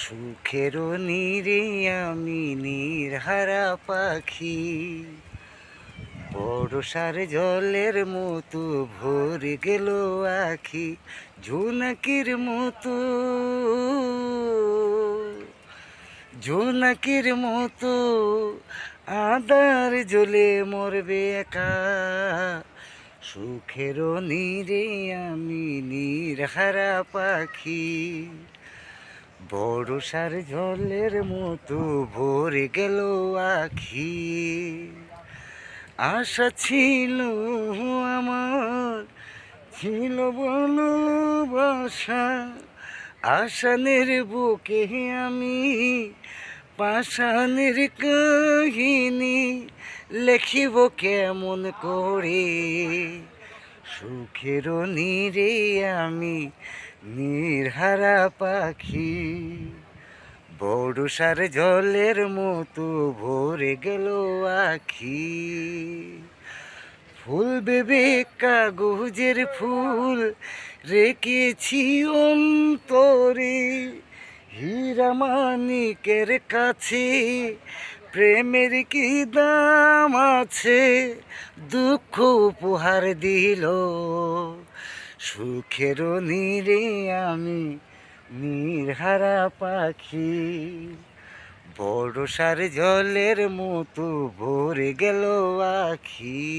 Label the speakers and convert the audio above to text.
Speaker 1: সুখেরও নীরে আমি নীরহারা পাখি, বর্ষার জলের মতো ভরে গেল আখি, জোনাকির মতো, জোনাকির মতো আদার জ্বলে মরবে একা। সুখেরও নীরে আমি নীরহারা পাখি, বর্ষার জলের মতো ভরে গেল আখি। আশা ছিল আমার, ছিল ভালোবাসা, আশানের বুকে আমি পাষাণের কাহিনী লেখিব কেমন করে। সুখেরও নীরে আমি নীরহারা পাখি, বর্ষার জলের মতো ভরে গেল আখি। ফুল ভেবে কাগজের ফুল রেখেছি অন্তরে, হীরা মানিকের কাছে প্রেমের কি দাম আছে, দুঃখ উপহার দিল। সুখেরও নীরে আমি নীরহারা পাখি, বর্ষার জলের মতো ভরে গেল আখি।